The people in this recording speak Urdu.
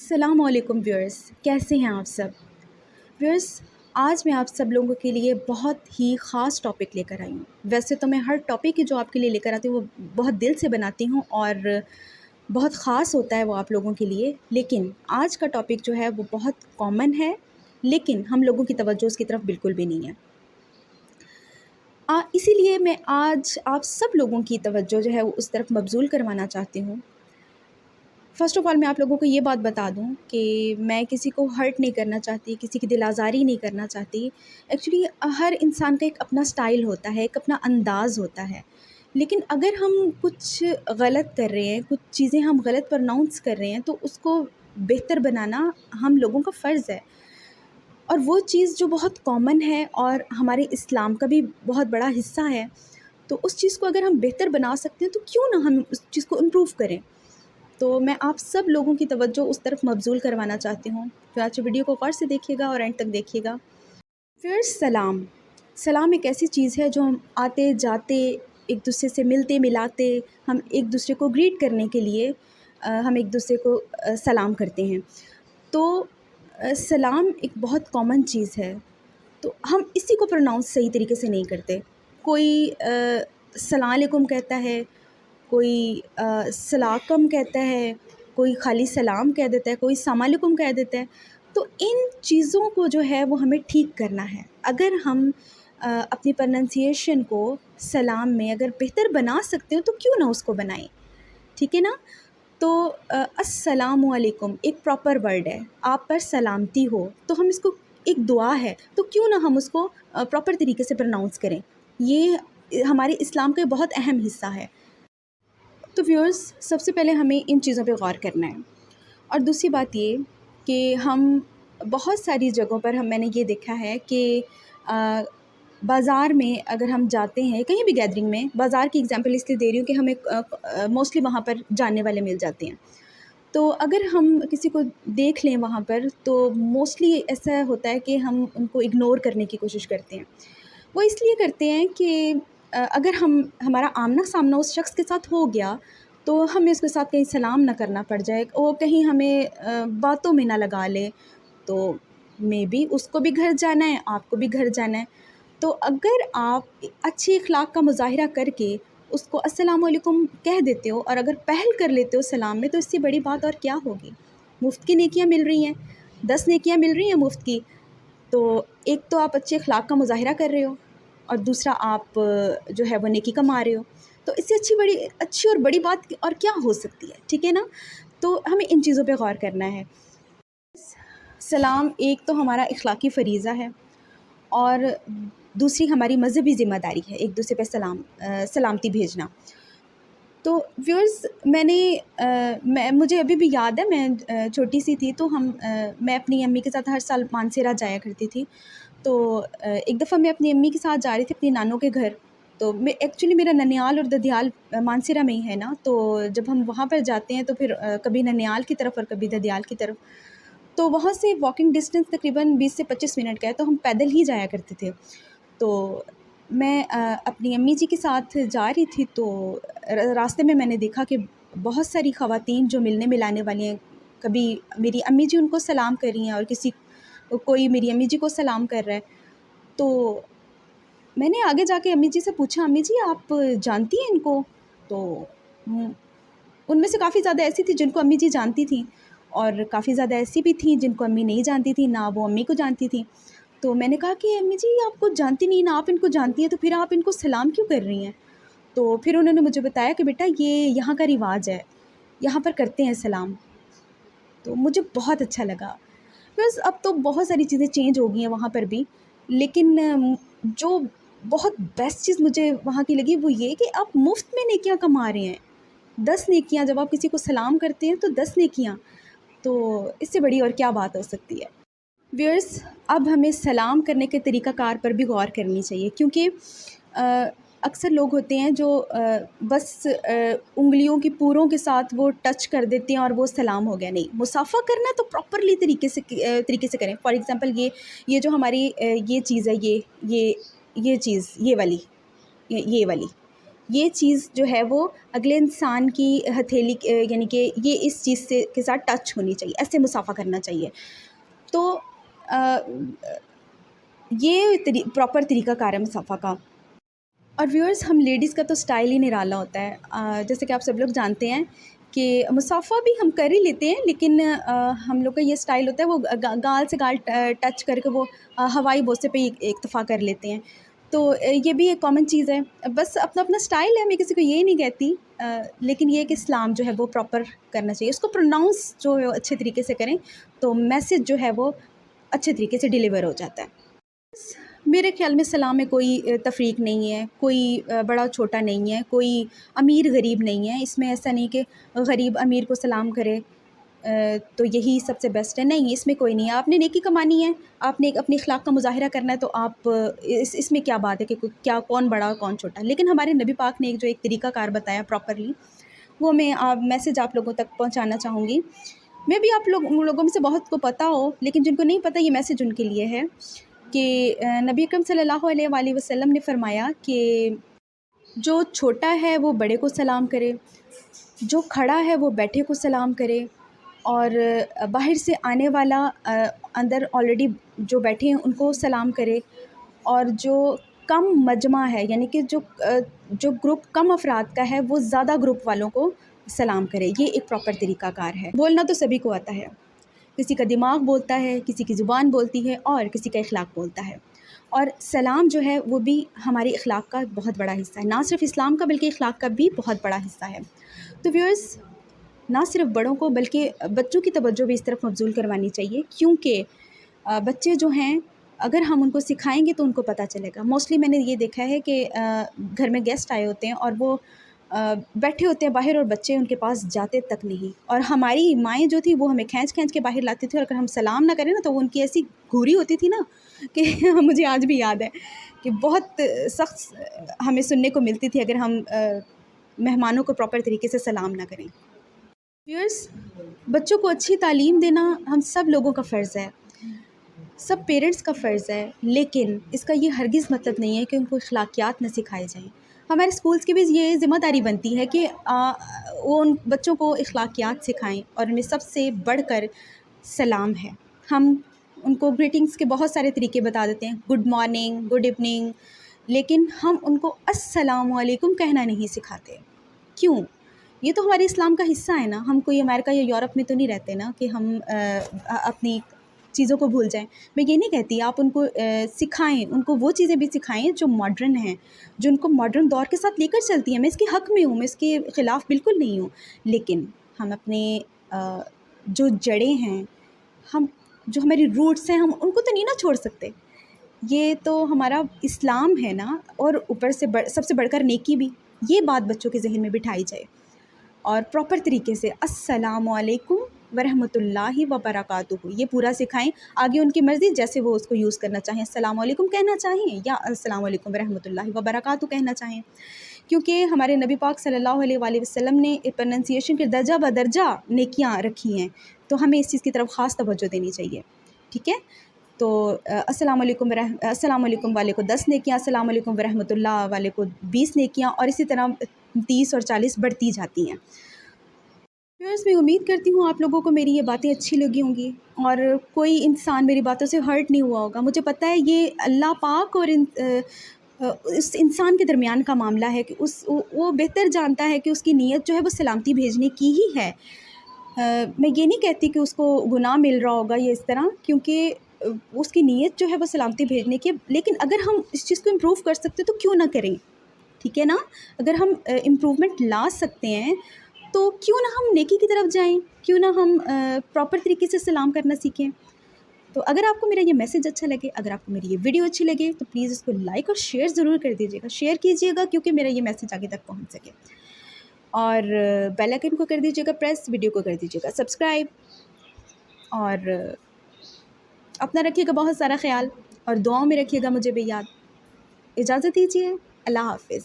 السلام علیکم ویورس، کیسے ہیں آپ سب ویورس؟ آج میں آپ سب لوگوں کے لیے بہت ہی خاص ٹاپک لے کر آئی ہوں۔ ویسے تو میں ہر ٹاپک جو آپ کے لیے لے کر آتی ہوں وہ بہت دل سے بناتی ہوں اور بہت خاص ہوتا ہے وہ آپ لوگوں کے لیے، لیکن آج کا ٹاپک جو ہے وہ بہت کامن ہے، لیکن ہم لوگوں کی توجہ اس کی طرف بالکل بھی نہیں ہے۔ اسی لیے میں آج آپ سب لوگوں کی توجہ جو ہے وہ اس طرف مبذول کروانا چاہتی ہوں۔ فرسٹ آف آل میں آپ لوگوں کو یہ بات بتا دوں کہ میں کسی کو ہرٹ نہیں کرنا چاہتی، کسی کی دل آزاری نہیں کرنا چاہتی۔ ایکچولی ہر انسان کا ایک اپنا سٹائل ہوتا ہے، ایک اپنا انداز ہوتا ہے، لیکن اگر ہم کچھ غلط کر رہے ہیں، کچھ چیزیں ہم غلط پروناؤنس کر رہے ہیں تو اس کو بہتر بنانا ہم لوگوں کا فرض ہے۔ اور وہ چیز جو بہت کامن ہے اور ہمارے اسلام کا بھی بہت بڑا حصہ ہے، تو اس چیز کو اگر ہم بہتر بنا سکتے ہیں تو کیوں نہ ہم اس چیز کو امپروو کریں۔ تو میں آپ سب لوگوں کی توجہ اس طرف مبذول کروانا چاہتی ہوں، تو آج ویڈیو کو غور سے دیکھیے گا اور اینڈ تک دیکھیے گا۔ پھر سلام ایک ایسی چیز ہے جو ہم آتے جاتے ایک دوسرے سے ملتے ملاتے ہم ایک دوسرے کو گریٹ کرنے کے لیے ہم ایک دوسرے کو سلام کرتے ہیں۔ تو سلام ایک بہت کامن چیز ہے، تو ہم اسی کو پروناؤنس صحیح طریقے سے نہیں کرتے۔ کوئی السلام علیکم کہتا ہے، کوئی سلاکم کہتا ہے، کوئی خالی سلام کہہ دیتا ہے، کوئی السلام علیکم کہہ دیتا ہے۔ تو ان چیزوں کو جو ہے وہ ہمیں ٹھیک کرنا ہے۔ اگر ہم اپنی پرننسیشن کو سلام میں اگر بہتر بنا سکتے ہو تو کیوں نہ اس کو بنائیں، ٹھیک ہے نا؟ تو السلام علیکم ایک پراپر ورڈ ہے، آپ پر سلامتی ہو، تو ہم اس کو ایک دعا ہے تو کیوں نہ ہم اس کو پراپر طریقے سے پروناؤنس کریں۔ یہ ہمارے اسلام کا بہت اہم حصہ ہے۔ تو ویورز، سب سے پہلے ہمیں ان چیزوں پہ غور کرنا ہے۔ اور دوسری بات یہ کہ ہم بہت ساری جگہوں پر میں نے یہ دیکھا ہے کہ بازار میں اگر ہم جاتے ہیں، کہیں بھی گیدرنگ میں، بازار کی اگزامپل اس لیے دے رہی ہوں کہ ہمیں موسٹلی وہاں پر جاننے والے مل جاتے ہیں۔ تو اگر ہم کسی کو دیکھ لیں وہاں پر تو موسٹلی ایسا ہوتا ہے کہ ہم ان کو اگنور کرنے کی کوشش کرتے ہیں۔ وہ اس لیے کرتے ہیں کہ اگر ہمارا آمنا سامنا اس شخص کے ساتھ ہو گیا تو ہمیں اس کے ساتھ کہیں سلام نہ کرنا پڑ جائے، وہ کہیں ہمیں باتوں میں نہ لگا لے، تو مے بی اس کو بھی گھر جانا ہے، آپ کو بھی گھر جانا ہے۔ تو اگر آپ اچھی اخلاق کا مظاہرہ کر کے اس کو السلام علیکم کہہ دیتے ہو اور اگر پہل کر لیتے ہو سلام میں، تو اس سے بڑی بات اور کیا ہوگی؟ مفت کی نیکیاں مل رہی ہیں، 10 نیکیاں مل رہی ہیں مفت کی۔ تو ایک تو آپ اچھے اخلاق کا مظاہرہ کر رہے ہو اور دوسرا آپ جو ہے وہ نیکی کما رہے ہو، تو اس سے اچھی اور بڑی بات اور کیا ہو سکتی ہے، ٹھیک ہے نا؟ تو ہمیں ان چیزوں پہ غور کرنا ہے۔ سلام ایک تو ہمارا اخلاقی فریضہ ہے اور دوسری ہماری مذہبی ذمہ داری ہے ایک دوسرے پہ سلامتی بھیجنا۔ تو ویورز، مجھے ابھی بھی یاد ہے، میں چھوٹی سی تھی تو میں اپنی امی کے ساتھ ہر سال مانسیرا جایا کرتی تھی۔ تو ایک دفعہ میں اپنی امی کے ساتھ جا رہی تھی اپنی نانوں کے گھر، تو ایکچولی میرا ننیال اور ددیال مانسیرا میں ہی ہے نا، تو جب ہم وہاں پر جاتے ہیں تو پھر کبھی ننیال کی طرف اور کبھی ددیال کی طرف، تو وہاں سے واکنگ ڈسٹینس تقریباً 20 سے 25 منٹ کا ہے، تو ہم پیدل ہی جایا کرتے تھے۔ تو میں اپنی امی جی کے ساتھ جا رہی تھی تو راستے میں نے دیکھا کہ بہت ساری خواتین جو ملنے ملانے والی ہیں، کبھی میری امی جی ان کو سلام کر رہی ہیں اور کوئی میری امی جی کو سلام کر رہا ہے۔ تو میں نے آگے جا کے امی جی سے پوچھا، امی جی آپ جانتی ہیں ان کو؟ تو ان میں سے کافی زیادہ ایسی تھی جن کو امی جی جانتی تھیں اور کافی زیادہ ایسی بھی تھیں جن کو امی نہیں جانتی تھیں، نہ وہ امی کو جانتی تھیں۔ تو میں نے کہا کہ امی جی آپ کو جانتی نہیں، نہ آپ ان کو جانتی ہیں، تو پھر آپ ان کو سلام کیوں کر رہی ہیں؟ تو پھر انہوں نے مجھے بتایا کہ بیٹا یہ یہاں کا رواج ہے، یہاں پر کرتے ہیں سلام۔ تو مجھے بہت اچھا لگا۔ بس اب تو بہت ساری چیزیں چینج ہو گئی ہیں وہاں پر بھی، لیکن جو بہت بیسٹ چیز مجھے وہاں کی لگی وہ یہ کہ آپ مفت میں نیکیاں کما رہے ہیں۔ 10 نیکیاں، جب آپ کسی کو سلام کرتے ہیں تو 10 نیکیاں، تو اس سے بڑی اور کیا بات ہو سکتی ہے؟ ویئرس، اب ہمیں سلام کرنے کے طریقہ کار پر بھی غور کرنی چاہیے، کیونکہ اکثر لوگ ہوتے ہیں جو بس انگلیوں کی پوروں کے ساتھ وہ ٹچ کر دیتے ہیں اور وہ سلام ہو گیا۔ نہیں، مصافحہ کرنا تو پراپرلی طریقے سے کریں۔ فار ایگزامپل یہ جو ہماری یہ چیز ہے، یہ چیز، یہ والی یہ چیز جو ہے وہ اگلے انسان کی ہتھیلی یعنی کہ یہ اس چیز سے کے ساتھ ٹچ ہونی چاہیے، ایسے مصافحہ کرنا چاہیے. تو یہ پراپر طریقہ کار ہے مصافحہ کا. اور ویورز، ہم لیڈیز کا تو سٹائل ہی نرالا ہوتا ہے. جیسے کہ آپ سب لوگ جانتے ہیں کہ مصافحہ بھی ہم کر ہی لیتے ہیں، لیکن ہم لوگ کا یہ سٹائل ہوتا ہے وہ گال سے گال ٹچ کر کے وہ ہوائی بوسے پہ اکتفا کر لیتے ہیں. تو یہ بھی ایک کامن چیز ہے. بس اپنا اپنا سٹائل ہے، میں کسی کو یہ نہیں کہتی، لیکن یہ کہ اسلام جو ہے وہ پراپر کرنا چاہیے. اس کو پروناؤنس جو ہے وہ اچھے طریقے سے کریں تو میسیج جو ہے وہ اچھے طریقے سے ڈیلیور ہو جاتا ہے. میرے خیال میں سلام میں کوئی تفریق نہیں ہے، کوئی بڑا چھوٹا نہیں ہے، کوئی امیر غریب نہیں ہے. اس میں ایسا نہیں کہ غریب امیر کو سلام کرے تو یہی سب سے بیسٹ ہے. نہیں، اس میں کوئی نہیں ہے. آپ نے نیکی کمانی ہے، آپ نے اپنی اخلاق کا مظاہرہ کرنا ہے، تو آپ اس میں کیا بات ہے کہ کیا کون بڑا کون چھوٹا. لیکن ہمارے نبی پاک نے ایک طریقہ کار بتایا پراپرلی، وہ میں میسیج آپ لوگوں تک پہنچانا چاہوں گی. میں بھی آپ لوگوں میں سے بہت کو پتہ ہو، لیکن جن کو نہیں پتہ یہ میسیج ان کے لیے ہے کہ نبی اکرم صلی اللہ علیہ وآلہ وسلم نے فرمایا کہ جو چھوٹا ہے وہ بڑے کو سلام کرے، جو کھڑا ہے وہ بیٹھے کو سلام کرے، اور باہر سے آنے والا اندر آلریڈی جو بیٹھے ہیں ان کو سلام کرے، اور جو کم مجمع ہے یعنی کہ جو گروپ کم افراد کا ہے وہ زیادہ گروپ والوں کو سلام کرے. یہ ایک پراپر طریقہ کار ہے. بولنا تو سبھی کو آتا ہے، کسی کا دماغ بولتا ہے، کسی کی زبان بولتی ہے، اور کسی کا اخلاق بولتا ہے. اور سلام جو ہے وہ بھی ہماری اخلاق کا بہت بڑا حصہ ہے، نہ صرف اسلام کا بلکہ اخلاق کا بھی بہت بڑا حصہ ہے. تو ویورز، نہ صرف بڑوں کو بلکہ بچوں کی توجہ بھی اس طرف مبذول کروانی چاہیے، کیونکہ بچے جو ہیں اگر ہم ان کو سکھائیں گے تو ان کو پتہ چلے گا. موسٹلی میں نے یہ دیکھا ہے کہ گھر میں گیسٹ آئے ہوتے ہیں اور وہ بیٹھے ہوتے ہیں باہر اور بچے ان کے پاس جاتے تک نہیں. اور ہماری مائیں جو تھیں وہ ہمیں کھینچ کے باہر لاتی تھیں، اور اگر ہم سلام نہ کریں نا تو وہ ان کی ایسی گھوری ہوتی تھی نا کہ مجھے آج بھی یاد ہے کہ بہت سخت ہمیں سننے کو ملتی تھی اگر ہم مہمانوں کو پراپر طریقے سے سلام نہ کریں. ویورز، بچوں کو اچھی تعلیم دینا ہم سب لوگوں کا فرض ہے، سب پیرنٹس کا فرض ہے، لیکن اس کا یہ ہرگز مطلب نہیں ہے کہ ان کو اخلاقیات نہ سکھائے جائیں. ہمارے اسکولس کی بھی یہ ذمہ داری بنتی ہے کہ وہ ان بچوں کو اخلاقیات سکھائیں، اور ان میں سب سے بڑھ کر سلام ہے. ہم ان کو گریٹنگس کے بہت سارے طریقے بتا دیتے ہیں، گڈ مارننگ، گڈ ایوننگ، لیکن ہم ان کو السلام علیکم کہنا نہیں سکھاتے. کیوں؟ یہ تو ہمارے اسلام کا حصہ ہے نا. ہم کوئی امریکہ یا یورپ میں تو نہیں رہتے نا کہ ہم اپنی چیزوں کو بھول جائیں. میں یہ نہیں کہتی، آپ ان کو سکھائیں، ان کو وہ چیزیں بھی سکھائیں جو ماڈرن ہیں، جو ان کو ماڈرن دور کے ساتھ لے کر چلتی ہیں. میں اس کے حق میں ہوں، میں اس کے خلاف بالکل نہیں ہوں، لیکن ہم اپنے جو جڑیں ہیں، جو ہماری روٹس ہیں، ہم ان کو تو نہیں نا چھوڑ سکتے. یہ تو ہمارا اسلام ہے نا. اور اوپر سے سب سے بڑھ کر نیکی بھی. یہ بات بچوں کے ذہن میں بٹھائی جائے اور پراپر طریقے سے السلام علیکم ورحمۃ اللہ وبرکاتہ یہ پورا سکھائیں. آگے ان کی مرضی، جیسے وہ اس کو یوز کرنا چاہیں، السلام علیکم کہنا چاہیں یا السلام علیکم ورحمۃ اللہ وبرکاتہ کہنا چاہیں. کیونکہ ہمارے نبی پاک صلی اللہ علیہ وآلہ وسلم نے پروننسیشن کے درجہ بدرجہ نیکیاں رکھی ہیں، تو ہمیں اس چیز کی طرف خاص توجہ دینی چاہیے. ٹھیک ہے؟ تو السلام علیکم والے کو 10 نیکیاں، السلام علیکم ورحمۃ اللہ والے کو 20 نیکیاں، اور اسی طرح 30 اور 40 بڑھتی جاتی ہیں. ویورز، میں امید کرتی ہوں آپ لوگوں کو میری یہ باتیں اچھی لگی ہوں گی، اور کوئی انسان میری باتوں سے ہرٹ نہیں ہوا ہوگا. مجھے پتہ ہے یہ اللہ پاک اور اس انسان کے درمیان کا معاملہ ہے کہ وہ بہتر جانتا ہے کہ اس کی نیت جو ہے وہ سلامتی بھیجنے کی ہی ہے. میں یہ نہیں کہتی کہ اس کو گناہ مل رہا ہوگا یہ اس طرح، کیونکہ اس کی نیت جو ہے وہ سلامتی بھیجنے کی. لیکن اگر ہم اس چیز کو امپروو کر سکتے تو کیوں نہ کریں؟ ٹھیک ہے نا؟ اگر ہم امپروومنٹ لا سکتے ہیں تو کیوں نہ ہم نیکی کی طرف جائیں، کیوں نہ ہم پراپر طریقے سے سلام کرنا سیکھیں. تو اگر آپ کو میرا یہ میسیج اچھا لگے، اگر آپ کو میری یہ ویڈیو اچھی لگے تو پلیز اس کو لائک اور شیئر ضرور کر دیجیے گا. شیئر کیجیے گا کیونکہ میرا یہ میسیج آگے تک پہنچ سکے. اور بیل آئکن کو کر دیجیے گا پریس، ویڈیو کو کر دیجیے گا سبسکرائب، اور اپنا رکھیے گا بہت سارا خیال، اور دعاؤں میں رکھیے گا مجھے بھی یاد. اجازت دیجیے، اللہ حافظ.